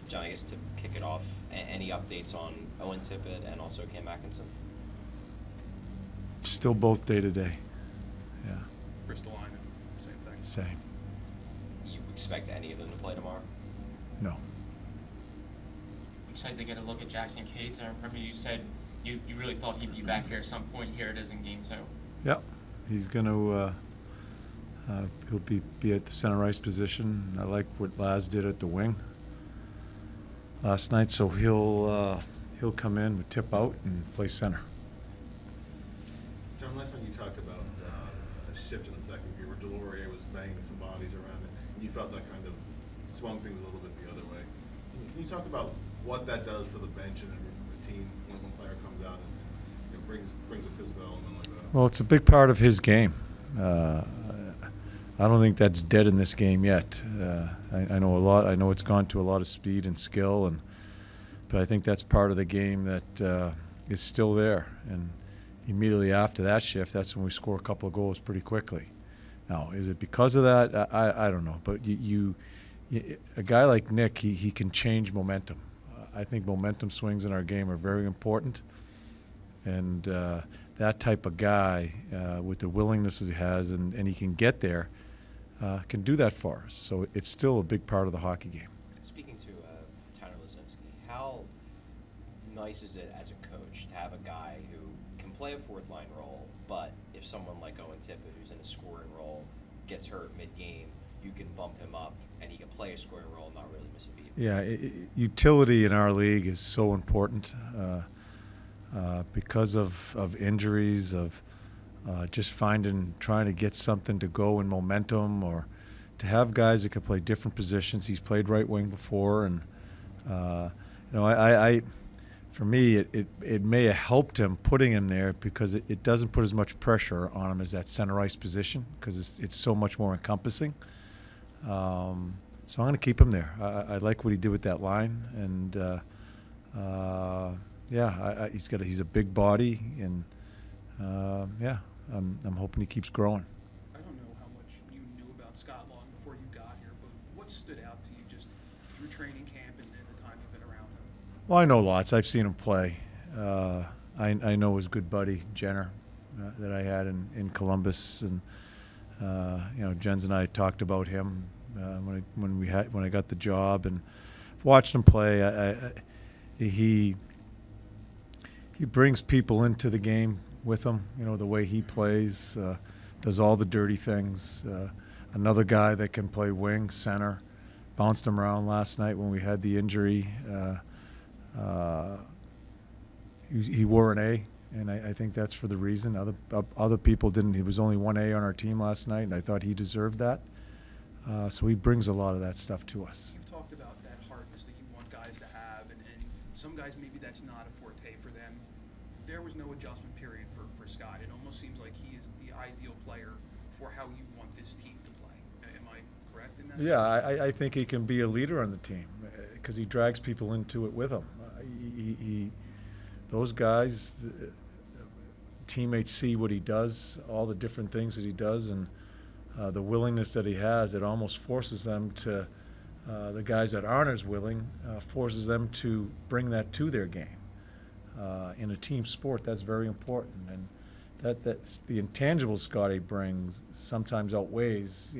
John, I guess to kick it off, any updates on Owen Tippett and also Cam Atkinson? Still both day to day. Yeah. Bristol line, same thing. Same. You expect any of them to play tomorrow? No. Excited to get a look at Jackson Cates. I remember you said you really thought he'd be back here at some point. Here it is in game 2. Yep. He's going to he'll be at the center ice position. I like what Laz did at the wing last night, so he'll come in with tip out and play center. John, last time you talked about a shift in the second gear where Delorier was banging some bodies around it, and you felt that kind of swung things a little bit the other way. Can you talk about what that does for the bench and the team when one player comes out and brings a physical element like that? Well, it's a big part of his game. I don't think that's dead in this game yet. I know a lot. I know it's gone to a lot of speed and skill, but I think that's part of the game that is still there. And immediately after that shift, that's when we score a couple of goals pretty quickly. Now, is it because of that? I don't know. But a guy like Nick, he can change momentum. I think momentum swings in our game are very important. And that type of guy, with the willingness he has, and he can get there, can do that for us. So it's still a big part of the hockey game. Speaking to Tanner Lazinski, how nice is it as a coach to have a guy who can play a fourth line role, but if someone like Owen Tippett, who's in a scoring role, gets hurt mid-game, you can bump him up and he can play a scoring role and not really miss a beat? Yeah, utility in our league is so important because of injuries, of just trying to get something to go in momentum, or to have guys that can play different positions. He's played right wing before, and I for me, it may have helped him putting him there because it doesn't put as much pressure on him as that center ice position because it's so much more encompassing. So I'm going to keep him there. I like what he did with that line, and he's a big body, and I'm hoping he keeps growing. I don't know how much you knew about Scott Long before you got here, but what stood out to you just through training camp and the time you've been around him? Well, I know lots. I've seen him play. I know his good buddy Jenner that I had in Columbus, and Jens and I talked about him when I got the job, and watched him play. He brings people into the game with him. The way he plays, does all the dirty things. Another guy that can play wing, center, bounced him around last night when we had the injury. He wore an A, and I think that's for the reason. Other people didn't. He was only one A on our team last night, and I thought he deserved that. So he brings a lot of that stuff to us. You've talked about that hardness that you want guys to have, and some guys maybe that's not a forte for them. There was no adjustment period for Scott. It almost seems like he is the ideal player for how you want this team to play. Am I correct in that? Yeah, I think he can be a leader on the team because he drags people into it with him. Those guys, teammates see what he does, all the different things that he does, and the willingness that he has. It almost forces them to, the guys that aren't as willing, forces them to bring that to their game. In a team sport, that's very important, and that's the intangibles Scotty brings sometimes outweighs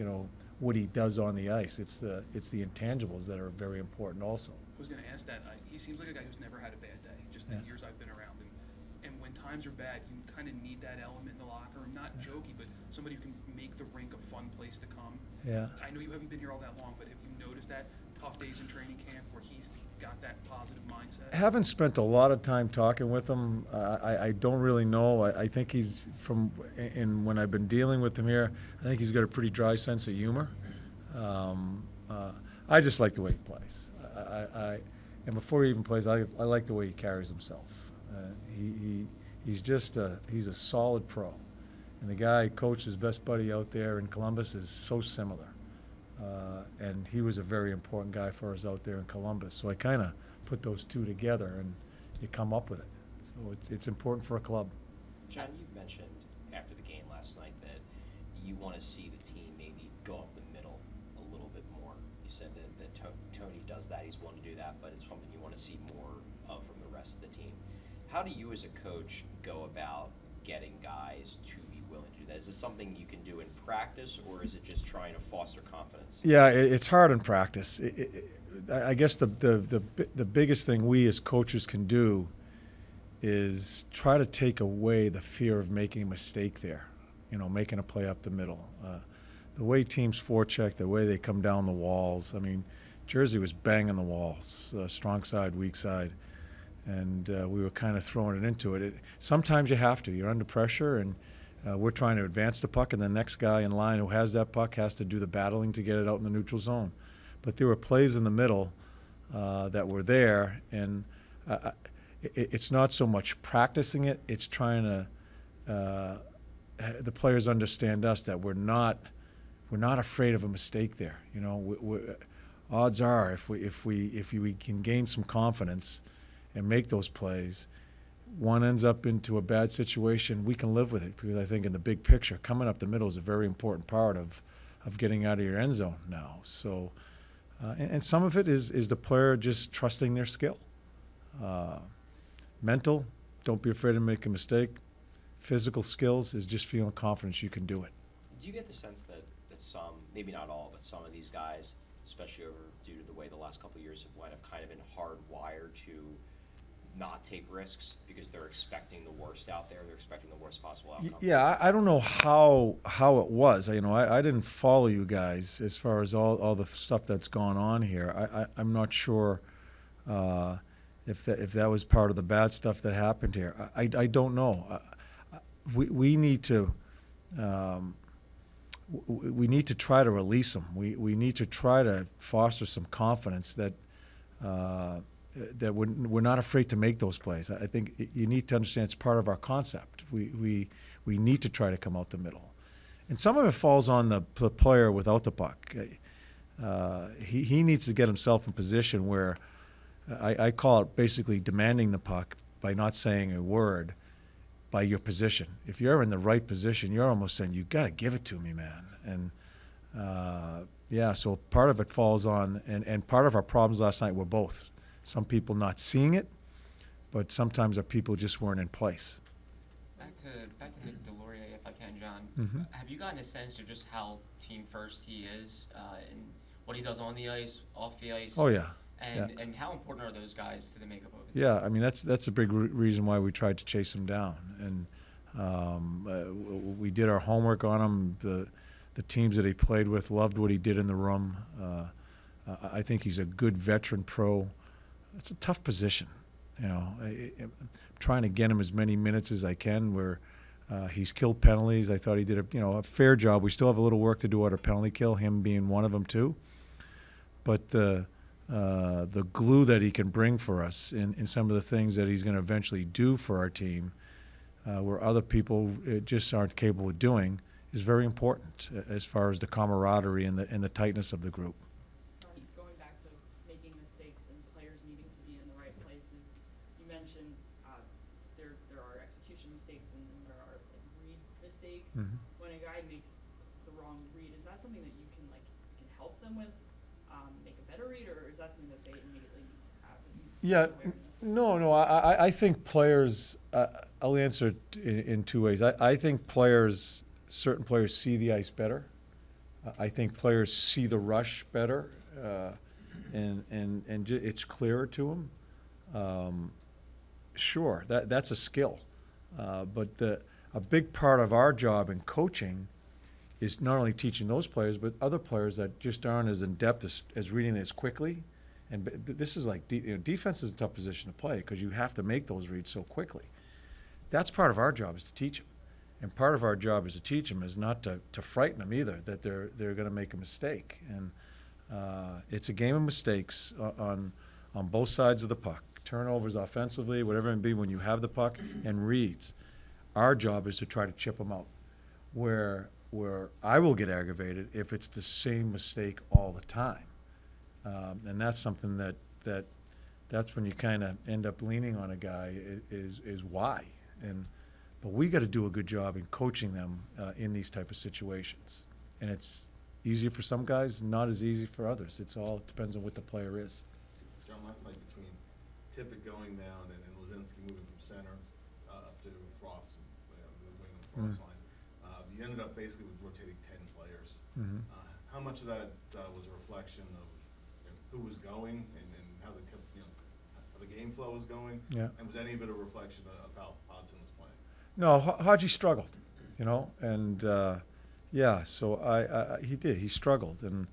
what he does on the ice. It's the intangibles that are very important also. I was going to ask that. He seems like a guy who's never had a bad day, just the years I've been around him. And when times are bad, you kind of need that element in the locker room, not jokey, but somebody who can make the rink a fun place to come. Yeah. I know you haven't been here all that long, but have you noticed that tough days in training camp where he's got that positive mindset? I haven't spent a lot of time talking with him. I don't really know. I think he's when I've been dealing with him here, I think he's got a pretty dry sense of humor. I just like the way he plays. And before he even plays, I like the way he carries himself. He's a solid pro, and the guy coach's best buddy out there in Columbus is so similar. And he was a very important guy for us out there in Columbus. So I kind of put those two together, and you come up with it. So it's important for a club. John, you mentioned after the game last night that you want to see the team maybe go up the middle a little bit more. You said that Tony does that. He's willing to do that, but it's something you want to see more of from the rest of the team. How do you as a coach go about getting guys to be willing to do that? Is this something you can do in practice, or is it just trying to foster confidence? Yeah, it's hard in practice. I guess the biggest thing we as coaches can do is try to take away the fear of making a mistake there, making a play up the middle. The way teams forecheck, the way they come down the walls. I mean, Jersey was banging the walls, strong side, weak side, and we were kind of throwing it into it. Sometimes you have to. You're under pressure, and we're trying to advance the puck, and the next guy in line who has that puck has to do the battling to get it out in the neutral zone. But there were plays in the middle that were there, and it's not so much practicing it, it's trying to the players understand us that we're not afraid of a mistake there. Odds are if we can gain some confidence and make those plays, one ends up into a bad situation, we can live with it, because I think in the big picture, coming up the middle is a very important part of getting out of your end zone now. So, and some of it is the player just trusting their skill. Mental, don't be afraid to make a mistake. Physical skills is just feeling confident you can do it. Do you get the sense that some, maybe not all, but some of these guys, especially due to the way the last couple of years have went, have kind of been hardwired to not take risks because they're expecting the worst out there, they're expecting the worst possible outcome? Yeah, I don't know how it was. I didn't follow you guys as far as all the stuff that's gone on here. I'm not sure if that was part of the bad stuff that happened here. I don't know. We need to try to release them. We need to try to foster some confidence that we're not afraid to make those plays. I think you need to understand it's part of our concept. We need to try to come out the middle, and some of it falls on the player without the puck. He needs to get himself in position where I call it basically demanding the puck by not saying a word. By your position. If you're in the right position, you're almost saying, you got to give it to me, man. And so part of it falls on, and part of our problems last night were both. Some people not seeing it, but sometimes our people just weren't in place. Back to Nick Delorier, if I can, John. Mm-hmm. Have you gotten a sense of just how team first he is, and what he does on the ice, off the ice? Oh, yeah. And how important are those guys to the makeup of the team? Yeah, I mean, that's a big reason why we tried to chase him down. And we did our homework on him. The teams that he played with loved what he did in the room. I think he's a good veteran pro. It's a tough position. I'm trying to get him as many minutes as I can where he's killed penalties. I thought he did a fair job. We still have a little work to do at our penalty kill, him being one of them too. But the glue that he can bring for us in some of the things that he's going to eventually do for our team, where other people just aren't capable of doing, is very important as far as the camaraderie and the tightness of the group. Going back to making mistakes and players needing to be in the right places, you mentioned there are execution mistakes and there are read mistakes. Mm-hmm. When a guy makes the wrong read, is that something that you can help them with? Make a better read, or is that something that they immediately need to have? Yeah, Awareness? no. I think players. I'll answer it in two ways. I think certain players see the ice better. I think players see the rush better, and it's clearer to them. Sure, that's a skill, but a big part of our job in coaching is not only teaching those players, but other players that just aren't as in depth as reading as quickly. And this is like defense is a tough position to play because you have to make those reads so quickly. That's part of our job, is to teach them, and part of our job is to teach them is not to frighten them either, that they're going to make a mistake. And it's a game of mistakes on both sides of the puck. Turnovers offensively, whatever it may be, when you have the puck, and reads. Our job is to try to chip them out. Where I will get aggravated if it's the same mistake all the time. And that's something that's when you kind of end up leaning on a guy is why. But we got to do a good job in coaching them in these type of situations. And it's easier for some guys, not as easy for others. It's all depends on what the player is. John, last night between Tippett going down and Lazinski moving from center up to Frost, the wing of the Frost line, you ended up basically with rotating 10 players. How much of that was a reflection of who was going and how how the game flow was going? Yeah. And was any of it a reflection of how Hodgson was playing? No, Haji struggled, and so he did. He struggled, and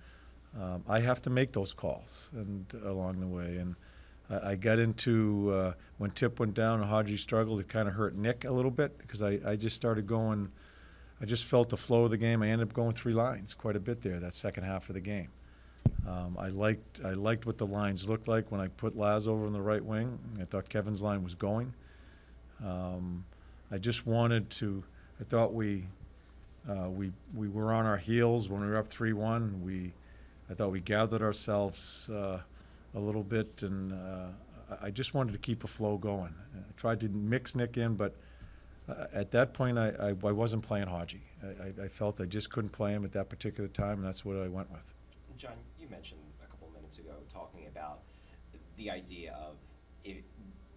I have to make those calls and along the way. And I got into when Tip went down and Haji struggled. It kind of hurt Nick a little bit because I just started going. I just felt the flow of the game. I ended up going 3 lines quite a bit there that second half of the game. I liked what the lines looked like when I put Laz over on the right wing. I thought Kevin's line was going. I just wanted to. I thought we were on our heels when we were up 3-1. I thought we gathered ourselves a little bit, and I just wanted to keep a flow going. I tried to mix Nick in, but at that point I wasn't playing Haji. I felt I just couldn't play him at that particular time, and that's what I went with. John, you mentioned a couple minutes ago talking about the idea of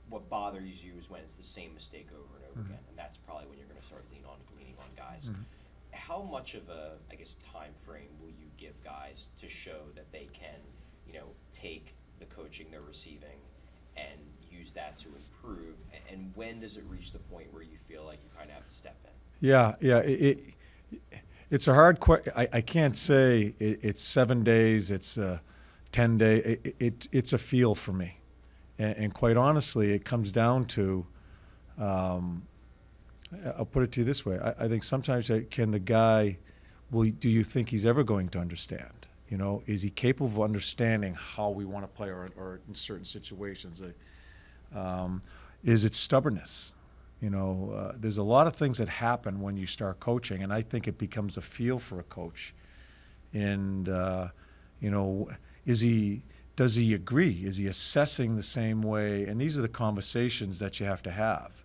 what bothers you is when it's the same mistake over and over again, and that's probably when you're going to start leaning on guys. How much of a, I guess, time frame will you give guys to show that they can, take the coaching they're receiving and use that to improve? And when does it reach the point where you feel like you kind of have to step in? Yeah. It's a hard question. I can't say it's 7 days, it's 10 days. It's a feel for me. And quite honestly, it comes down to, I'll put it to you this way. I think sometimes can the guy, do you think he's ever going to understand? Is he capable of understanding how we want to play or in certain situations? Is it stubbornness? There's a lot of things that happen when you start coaching, and I think it becomes a feel for a coach. And, does he agree? Is he assessing the same way? And these are the conversations that you have to have.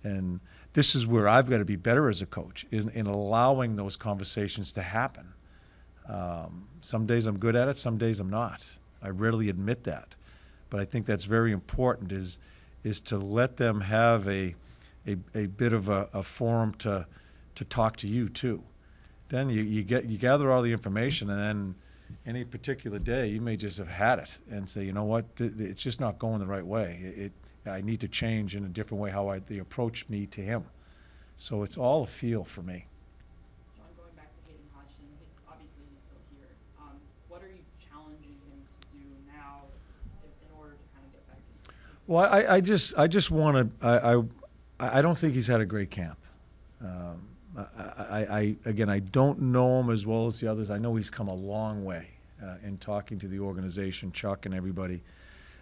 And this is where I've got to be better as a coach, in allowing those conversations to happen. Some days I'm good at it, some days I'm not. I readily admit that. But I think that's very important, is to let them have a bit of a forum to talk to you too. Then you gather all the information, and then any particular day you may just have had it and say, you know what, it's just not going the right way. I need to change in a different way how they approach me to him. So it's all a feel for me. John, going back to Hayden Hodgson, he's still here. What are you challenging him to do now in order to kind of get back into? Well, I just want to. I don't think he's had a great camp. Again, I don't know him as well as the others. I know he's come a long way in talking to the organization, Chuck and everybody.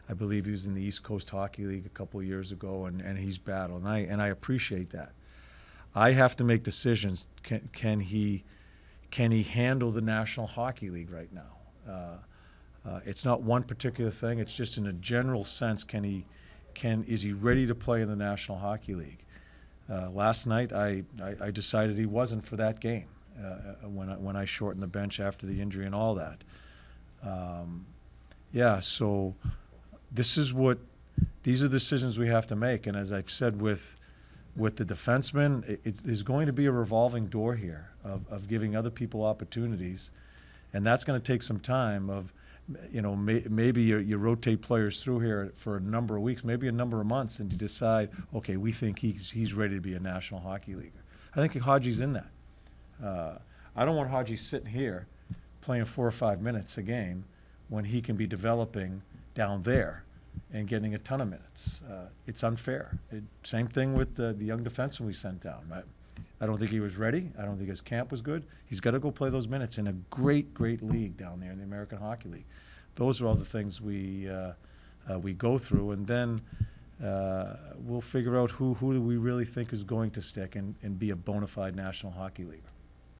I believe he was in the East Coast Hockey League a couple of years ago, and he's battled, and I appreciate that. I have to make decisions. Can he handle the National Hockey League right now? It's not one particular thing. It's just in a general sense. Is he ready to play in the National Hockey League? Last night, I decided he wasn't for that game when I shortened the bench after the injury and all that. So these are decisions we have to make. And as I've said with the defensemen, there's going to be a revolving door here of giving other people opportunities, and that's going to take some time. Maybe you rotate players through here for a number of weeks, maybe a number of months, and you decide, okay, we think he's ready to be a National Hockey Leaguer. I think Haji's in that. I don't want Haji sitting here playing 4 or 5 minutes a game when he can be developing down there and getting a ton of minutes. It's unfair. Same thing with the young defenseman we sent down. I don't think he was ready. I don't think his camp was good. He's got to go play those minutes in a great, great league down there in the American Hockey League. Those are all the things we go through, and then we'll figure out who do we really think is going to stick and be a bona fide National Hockey Leaguer.